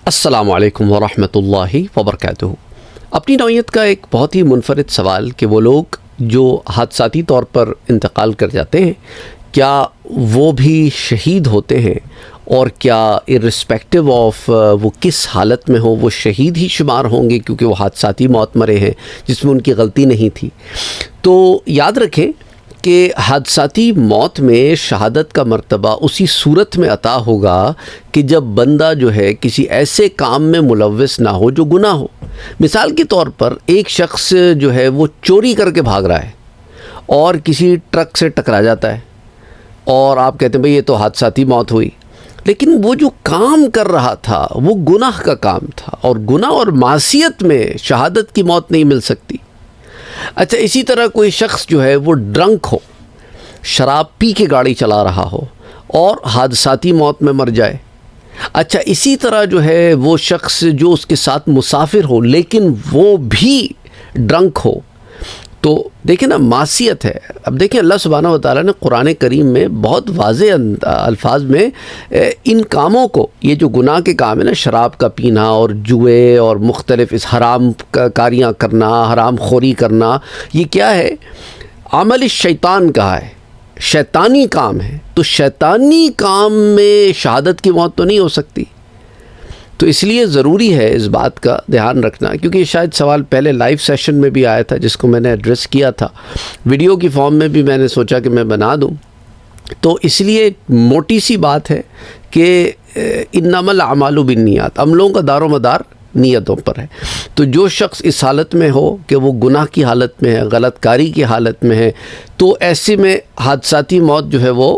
السلام علیکم ورحمۃ اللہ وبرکاتہ۔ اپنی نوعیت کا ایک بہت ہی منفرد سوال کہ وہ لوگ جو حادثاتی طور پر انتقال کر جاتے ہیں کیا وہ بھی شہید ہوتے ہیں، اور کیا ارسپیکٹو آف وہ کس حالت میں ہو وہ شہید ہی شمار ہوں گے کیونکہ وہ حادثاتی موت مرے ہیں جس میں ان کی غلطی نہیں تھی۔ تو یاد رکھیں کہ حادثاتی موت میں شہادت کا مرتبہ اسی صورت میں عطا ہوگا کہ جب بندہ جو ہے کسی ایسے کام میں ملوث نہ ہو جو گناہ ہو۔ مثال کے طور پر ایک شخص جو ہے وہ چوری کر کے بھاگ رہا ہے اور کسی ٹرک سے ٹکرا جاتا ہے، اور آپ کہتے ہیں بھئی یہ تو حادثاتی موت ہوئی، لیکن وہ جو کام کر رہا تھا وہ گناہ کا کام تھا، اور گناہ اور معصیت میں شہادت کی موت نہیں مل سکتی۔ اچھا، اسی طرح کوئی شخص جو ہے وہ ڈرنک ہو، شراب پی کے گاڑی چلا رہا ہو اور حادثاتی موت میں مر جائے۔ اچھا، اسی طرح جو ہے وہ شخص جو اس کے ساتھ مسافر ہو لیکن وہ بھی ڈرنک ہو، تو دیکھیں نا معصیت ہے۔ اب دیکھیں اللہ سبحانہ و تعالیٰ نے قرآن کریم میں بہت واضح الفاظ میں ان کاموں کو، یہ جو گناہ کے کام ہے نا، شراب کا پینا اور جوئے اور مختلف اس حرام کاریاں کرنا، حرام خوری کرنا، یہ کیا ہے؟ عمل الشیطان کہا ہے، شیطانی کام ہے۔ تو شیطانی کام میں شہادت کی موت تو نہیں ہو سکتی۔ تو اس لیے ضروری ہے اس بات کا دھیان رکھنا، کیونکہ شاید سوال پہلے لائیو سیشن میں بھی آیا تھا جس کو میں نے ایڈریس کیا تھا، ویڈیو کی فارم میں بھی میں نے سوچا کہ میں بنا دوں۔ تو اس لیے موٹی سی بات ہے کہ انما الاعمال بالنیات، عملوں کا دار و مدار نیتوں پر ہے۔ تو جو شخص اس حالت میں ہو کہ وہ گناہ کی حالت میں ہے، غلط کاری کی حالت میں ہے، تو ایسے میں حادثاتی موت جو ہے وہ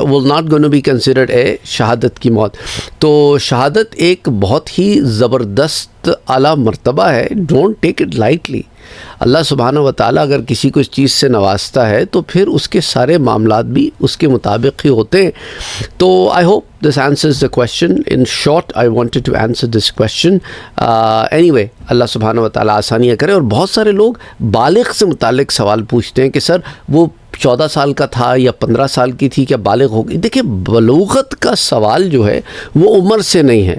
will not going to be considered شہادت کی موت۔ تو شہادت ایک بہت ہی زبردست اعلیٰ مرتبہ ہے، ڈونٹ ٹیک اٹ لائٹلی۔ اللہ سبحانہ و تعالیٰ اگر کسی کو اس چیز سے نوازتا ہے تو پھر اس کے سارے معاملات بھی اس کے مطابق ہی ہوتے ہیں۔ تو I hope this answers the question. In short, I wanted to answer this question. Anyway, اللہ سبحانہ و تعالیٰ آسانیاں کرے۔ اور بہت سارے لوگ بالغ سے متعلق سوال پوچھتے ہیں کہ سر وہ 14 سال کا تھا یا 15 سال کی تھی، کیا بالغ ہو گئی؟ دیکھیں، بلوغت کا سوال جو ہے وہ عمر سے نہیں ہے۔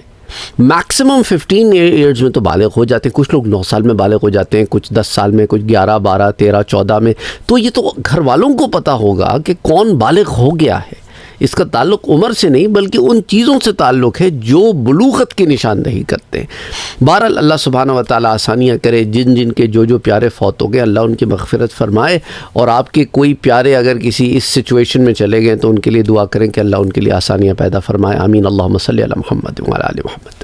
میکسیمم 15 ایئرز میں تو بالغ ہو جاتے ہیں، کچھ لوگ 9 سال میں بالغ ہو جاتے ہیں، کچھ 10 سال میں، کچھ 11 12 13 14 میں۔ تو یہ تو گھر والوں کو پتہ ہوگا کہ کون بالغ ہو گیا ہے۔ اس کا تعلق عمر سے نہیں بلکہ ان چیزوں سے تعلق ہے جو بلوغت کی نشاندہی کرتے ہیں۔ بہرحال اللہ سبحانہ و تعالیٰ آسانیاں کرے، جن جن کے جو پیارے فوت ہو گئے اللہ ان کی مغفرت فرمائے، اور آپ کے کوئی پیارے اگر کسی اس سچویشن میں چلے گئے تو ان کے لیے دعا کریں کہ اللہ ان کے لیے آسانیاں پیدا فرمائے۔ آمین۔ اللہم صلی علی محمد وعلی آل محمد۔